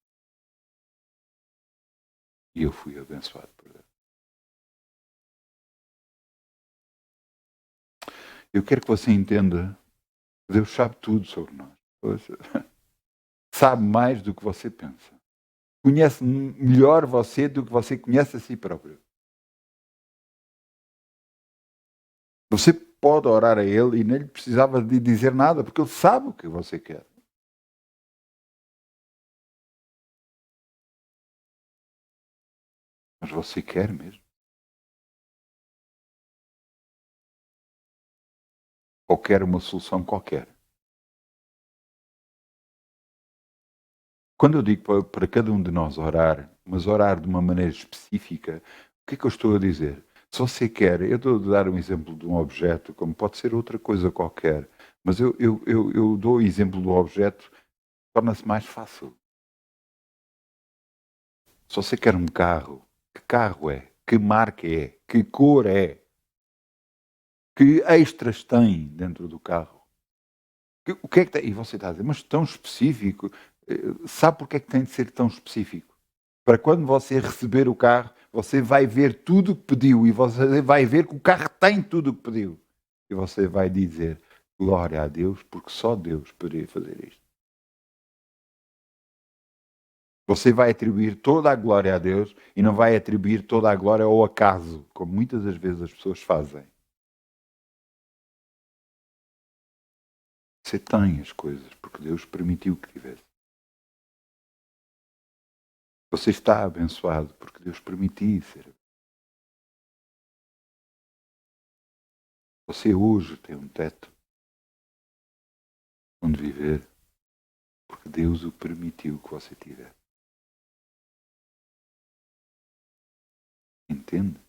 E eu fui abençoado por Deus. Eu quero que você entenda que Deus sabe tudo sobre nós. Sabe mais do que você pensa. Conhece melhor você do que você conhece a si próprio. Você pode orar a Ele e nem lhe precisava de dizer nada, porque Ele sabe o que você quer. Mas você quer mesmo? Ou quer uma solução qualquer? Quando eu digo para cada um de nós orar, mas orar de uma maneira específica, o que é que eu estou a dizer? Se você quer, eu estou a dar um exemplo de um objeto, como pode ser outra coisa qualquer, mas eu dou o exemplo do objeto, torna-se mais fácil. Se você quer um carro, que carro é? Que marca é? Que cor é? Que extras tem dentro do carro? O que é que tem? E você está a dizer, mas tão específico. Sabe porque é que tem de ser tão específico? Para quando você receber o carro, você vai ver tudo o que pediu e você vai ver que o carro tem tudo o que pediu. E você vai dizer, glória a Deus, porque só Deus poderia fazer isto. Você vai atribuir toda a glória a Deus e não vai atribuir toda a glória ao acaso, como muitas das vezes as pessoas fazem. Você tem as coisas porque Deus permitiu que tivesse. Você está abençoado porque Deus permitiu ser. Você hoje tem um teto onde viver porque Deus o permitiu que você tivesse. Entende?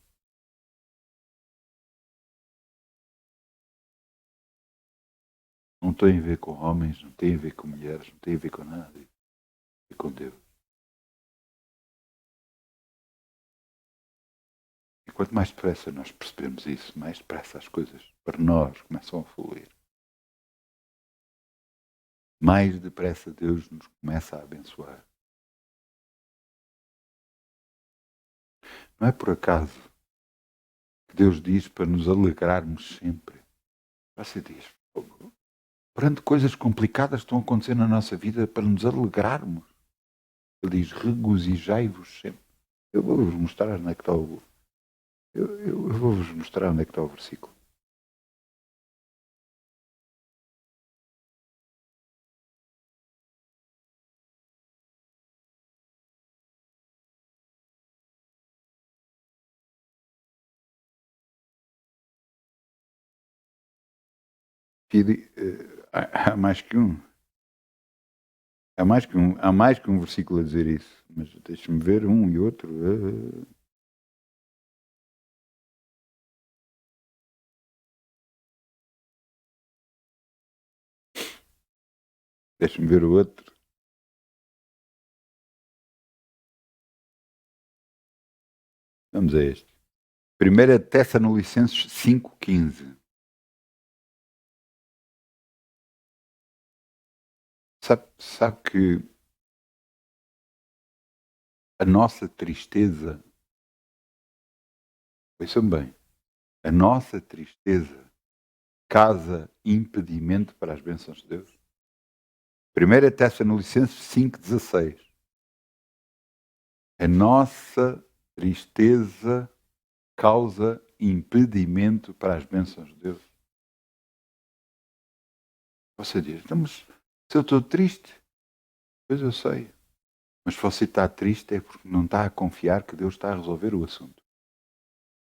Não tem a ver com homens, não tem a ver com mulheres, não tem a ver com nada. Tem a ver com Deus. E quanto mais depressa nós percebemos isso, mais depressa as coisas para nós começam a fluir. Mais depressa Deus nos começa a abençoar. Não é por acaso que Deus diz para nos alegrarmos sempre. Você diz, perante coisas complicadas que estão a acontecer na nossa vida para nos alegrarmos. Ele diz, regozijai-vos sempre. Eu vou-vos mostrar onde é que está o... Eu vou-vos mostrar onde é que está o versículo. Há mais que um. Há mais que um versículo a dizer isso. Mas deixe-me ver um e outro. Deixe-me ver o outro. Vamos a este. 1 Tessalonicenses 5,15. Sabe que a nossa tristeza, ouçam bem, a nossa tristeza causa impedimento para as bênçãos de Deus? 1 Tessalonicenses 5,16. A nossa tristeza causa impedimento para as bênçãos de Deus. Você diz, então, mas se eu estou triste, pois eu sei. Mas se você está triste é porque não está a confiar que Deus está a resolver o assunto.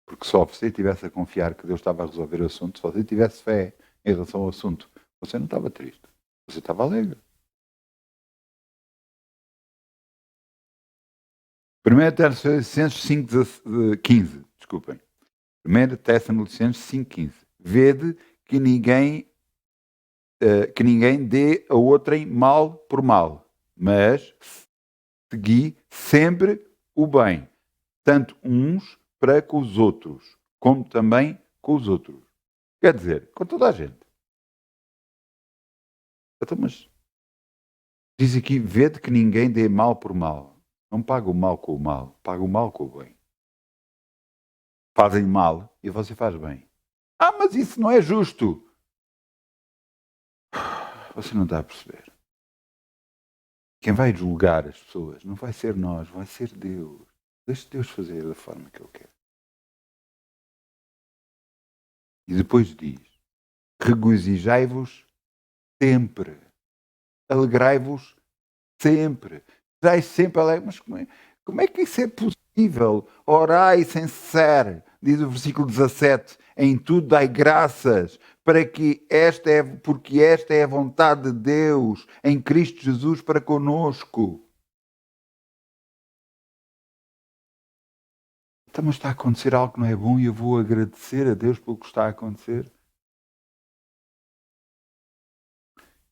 Porque só você estivesse a confiar que Deus estava a resolver o assunto, se você tivesse fé em relação ao assunto, você não estava triste. Você estava alegre. 1 Tessalonicenses 5,15. Desculpem. 1 Tessalonicenses 5,15. Vede que ninguém dê a outrem mal por mal, mas segui sempre o bem, tanto uns para com os outros, como também com os outros. Quer dizer, com toda a gente. Então, mas diz aqui, vede que ninguém dê mal por mal. Não paga o mal com o mal, paga o mal com o bem. Fazem mal e você faz bem. Ah, mas isso não é justo. Você não está a perceber. Quem vai julgar as pessoas não vai ser nós, vai ser Deus. Deixe Deus fazer da forma que Ele quer. E depois diz, regozijai-vos sempre. Alegrai-vos sempre. Traz sempre alegre. Mas como é que isso é possível? possível. Orai sem cessar, diz o versículo 17. Em tudo dai graças, porque esta é a vontade de Deus em Cristo Jesus para conosco. Então, mas está a acontecer algo que não é bom e eu vou agradecer a Deus pelo que está a acontecer.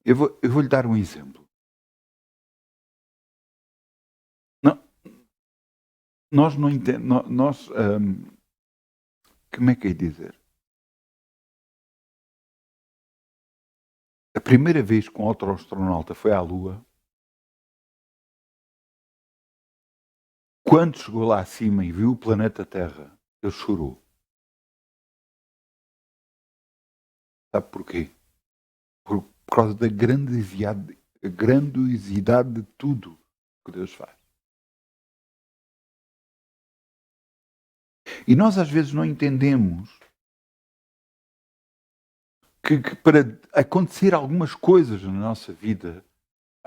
Eu vou lhe dar um exemplo. Nós não entendemos. Como é que é dizer? A primeira vez que um astronauta foi à Lua, quando chegou lá acima e viu o planeta Terra, ele chorou. Sabe porquê? Por causa da grandiosidade de tudo que Deus faz. E nós às vezes não entendemos que para acontecer algumas coisas na nossa vida,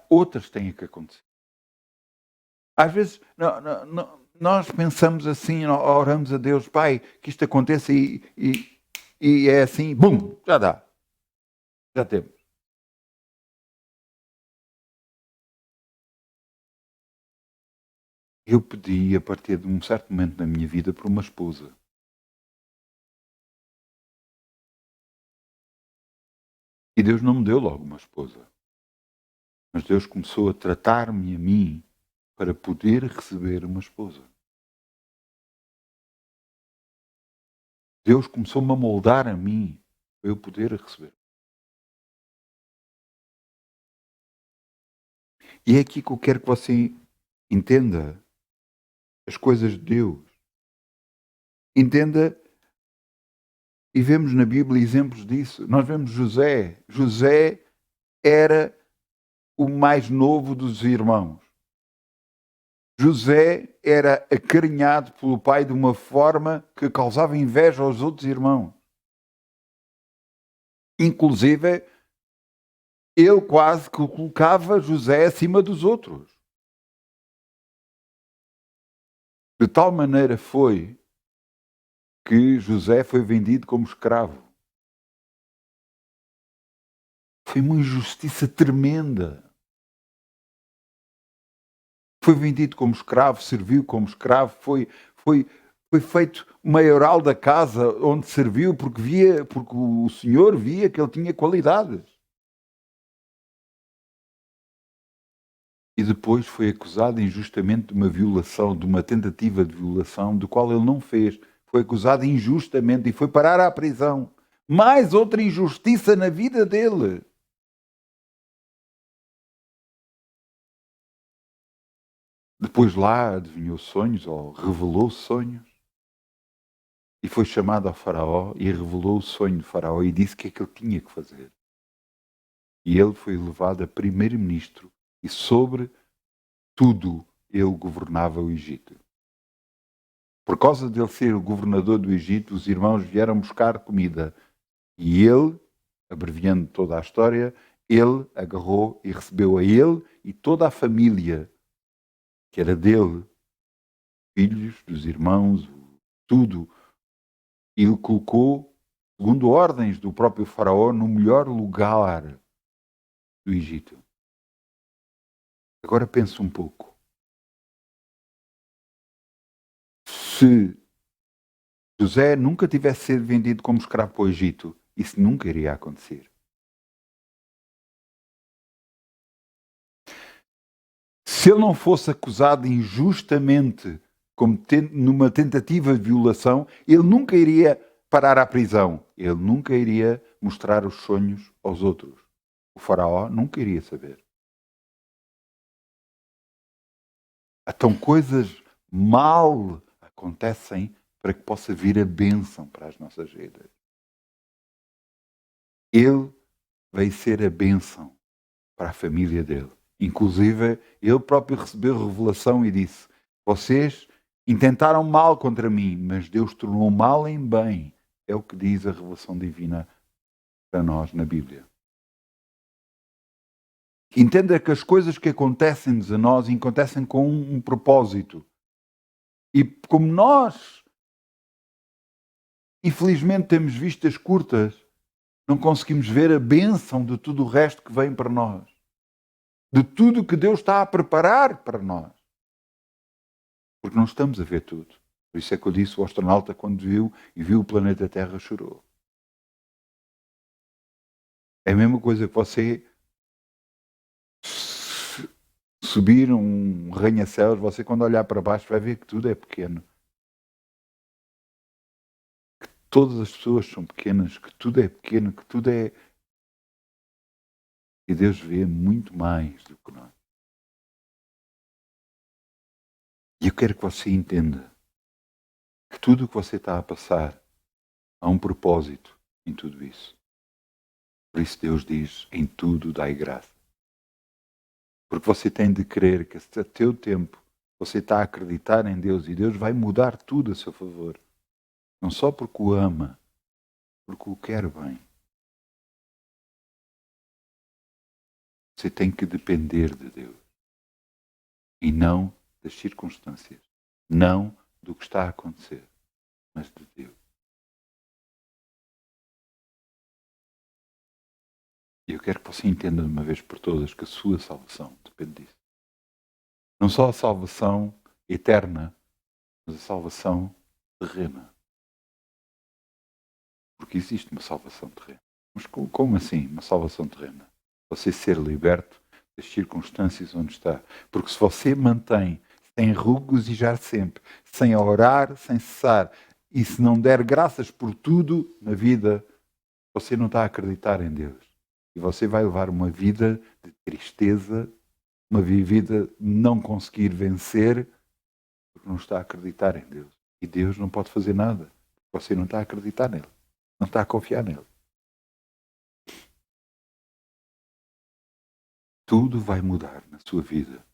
outras têm que acontecer. Às vezes nós pensamos assim, oramos a Deus, Pai, que isto aconteça e é assim, bum, já dá. Já temos. Eu pedi, a partir de um certo momento na minha vida, por uma esposa. E Deus não me deu logo uma esposa. Mas Deus começou a tratar-me a mim para poder receber uma esposa. Deus começou-me a moldar a mim para eu poder receber. E é aqui que eu quero que você entenda as coisas de Deus. Entenda, e vemos na Bíblia exemplos disso. Nós vemos José. José era o mais novo dos irmãos. José era acarinhado pelo pai de uma forma que causava inveja aos outros irmãos. Inclusive, ele quase que colocava José acima dos outros. De tal maneira foi que José foi vendido como escravo. Foi uma injustiça tremenda. Foi vendido como escravo, serviu como escravo, foi feito maioral da casa onde serviu porque o Senhor via que ele tinha qualidades. E depois foi acusado injustamente de uma violação, de uma tentativa de violação, do qual ele não fez. Foi acusado injustamente e foi parar à prisão. Mais outra injustiça na vida dele. Depois lá adivinhou sonhos, ou revelou sonhos. E foi chamado ao faraó e revelou o sonho de faraó e disse o que é que ele tinha que fazer. E ele foi elevado a primeiro-ministro e sobre tudo ele governava o Egito. Por causa dele ser o governador do Egito, os irmãos vieram buscar comida. E ele, abreviando toda a história, ele agarrou e recebeu a ele e toda a família que era dele, filhos, dos irmãos, tudo. E ele colocou, segundo ordens do próprio faraó, no melhor lugar do Egito. Agora pense um pouco. Se José nunca tivesse sido vendido como escravo para o Egito, isso nunca iria acontecer. Se ele não fosse acusado injustamente numa tentativa de violação, ele nunca iria parar à prisão. Ele nunca iria mostrar os sonhos aos outros. O faraó nunca iria saber. Então coisas mal acontecem para que possa vir a bênção para as nossas vidas. Ele veio ser a bênção para a família dele. Inclusive, ele próprio recebeu revelação e disse: vocês intentaram mal contra mim, mas Deus tornou mal em bem. É o que diz a revelação divina para nós na Bíblia. Entenda que as coisas que acontecem-nos a nós acontecem com um propósito. E como nós, infelizmente, temos vistas curtas, não conseguimos ver a bênção de tudo o resto que vem para nós. De tudo que Deus está a preparar para nós. Porque não estamos a ver tudo. Por isso é que eu disse, o astronauta, quando viu o planeta Terra, chorou. É a mesma coisa que você subir um arranha-céus, você quando olhar para baixo vai ver que tudo é pequeno. Que todas as pessoas são pequenas, que tudo é pequeno, que tudo é... E Deus vê muito mais do que nós. E eu quero que você entenda que tudo o que você está a passar há um propósito em tudo isso. Por isso Deus diz, em tudo dai graça. Porque você tem de crer que a teu tempo você está a acreditar em Deus e Deus vai mudar tudo a seu favor. Não só porque o ama, porque o quer bem. Você tem que depender de Deus. E não das circunstâncias. Não do que está a acontecer. Mas de Deus. E eu quero que você entenda de uma vez por todas que a sua salvação depende disso. Não só a salvação eterna, mas a salvação terrena. Porque existe uma salvação terrena. Mas como assim uma salvação terrena? Você ser liberto das circunstâncias onde está. Porque se você mantém sem regozijar sempre, sem orar, sem cessar, e se não der graças por tudo na vida, você não está a acreditar em Deus. E você vai levar uma vida de tristeza, uma vida de não conseguir vencer, porque não está a acreditar em Deus. E Deus não pode fazer nada. Você não está a acreditar nele. Não está a confiar nele. Tudo vai mudar na sua vida.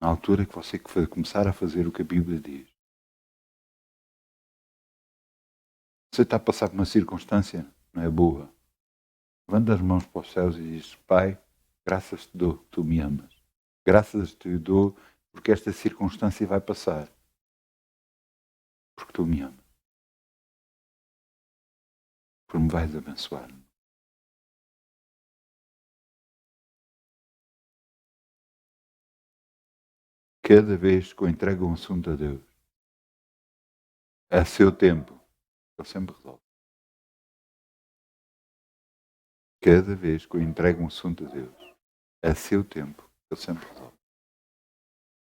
Na altura que você começar a fazer o que a Bíblia diz. Você está a passar por uma circunstância, não é boa. Levanta as mãos para os céus e diz, Pai, graças te dou, tu me amas. Graças te dou porque esta circunstância vai passar. Porque tu me amas. Porque me vais abençoar. Cada vez que eu entrego um assunto a Deus, a seu tempo, Ele sempre resolve. Cada vez que eu entrego um assunto a Deus, a seu tempo, Ele sempre resolve.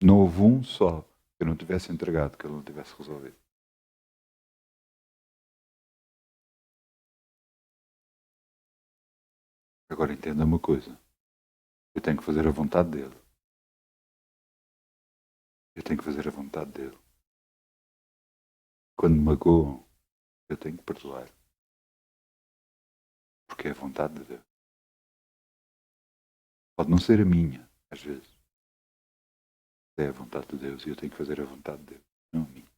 Não houve um só que eu não tivesse entregado, que Ele não tivesse resolvido. Agora entenda uma coisa. Eu tenho que fazer a vontade dEle. Eu tenho que fazer a vontade dEle. Quando me magoam, eu tenho que perdoar. Porque é a vontade de Deus. Pode não ser a minha, às vezes. É a vontade de Deus e eu tenho que fazer a vontade de Deus, não a minha.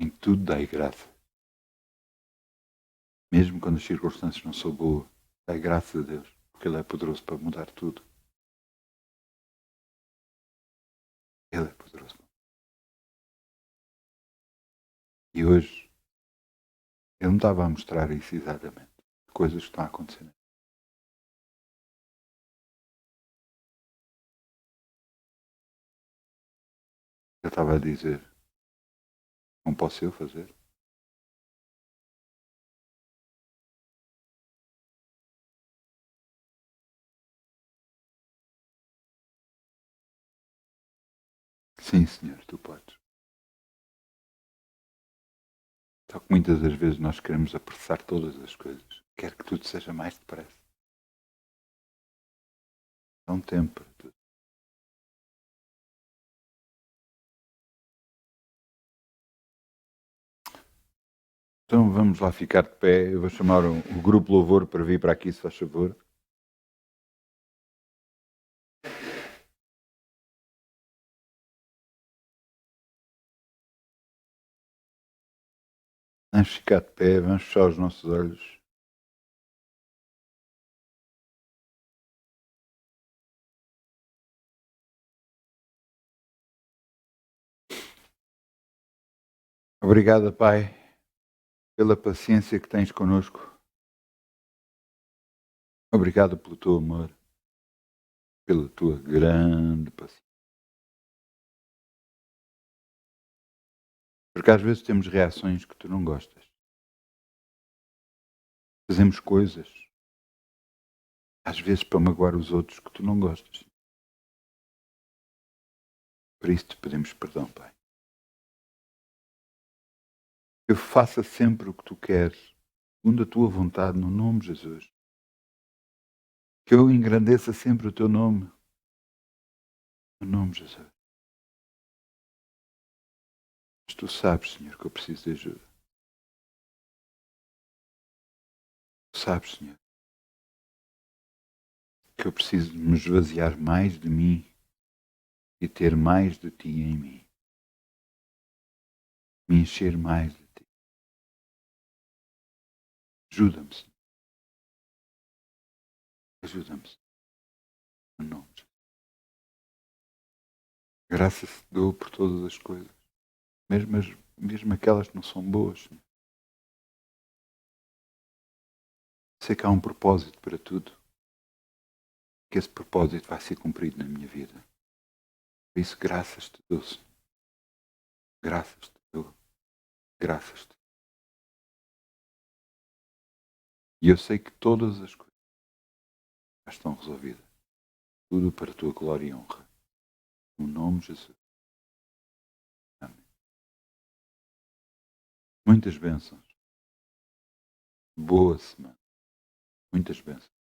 Em tudo dai graça. Mesmo quando as circunstâncias não são boas, dai graça a Deus, porque Ele é poderoso para mudar tudo. Ele é poderoso. E hoje, Ele não estava a mostrar isso exatamente. Coisas que estão a acontecer. Ele estava a dizer, não posso eu fazer? Sim, Senhor, tu podes. Só que muitas das vezes nós queremos apressar todas as coisas. Quer que tudo seja mais depressa. Dá um tempo para tudo. Então vamos lá ficar de pé. Eu vou chamar o grupo Louvor para vir para aqui, se faz favor. Vamos ficar de pé, vamos fechar os nossos olhos. Obrigado, Pai, pela paciência que tens conosco. Obrigado pelo teu amor, pela tua grande paciência. Porque às vezes temos reações que tu não gostas. Fazemos coisas, às vezes para magoar os outros, que tu não gostas. Por isso te pedimos perdão, Pai. Que eu faça sempre o que tu queres, segundo a tua vontade, no nome de Jesus. Que eu engrandeça sempre o teu nome, no nome de Jesus. Mas tu sabes, Senhor, que eu preciso de ajuda. Tu sabes, Senhor, que eu preciso de me esvaziar mais de mim e ter mais de ti em mim. Me encher mais de ti. Ajuda-me, Senhor. Ajuda-me, Senhor. No nome de Jesus. Graças te dou por todas as coisas, mesmo aquelas que não são boas, Senhor. Sei que há um propósito para tudo, que esse propósito vai ser cumprido na minha vida. Por isso, graças te dou, Senhor. Graças te dou. Graças te dou. E eu sei que todas as coisas já estão resolvidas. Tudo para a tua glória e honra. No nome de Jesus. Amém. Muitas bênçãos. Boa semana. Muitas bênçãos.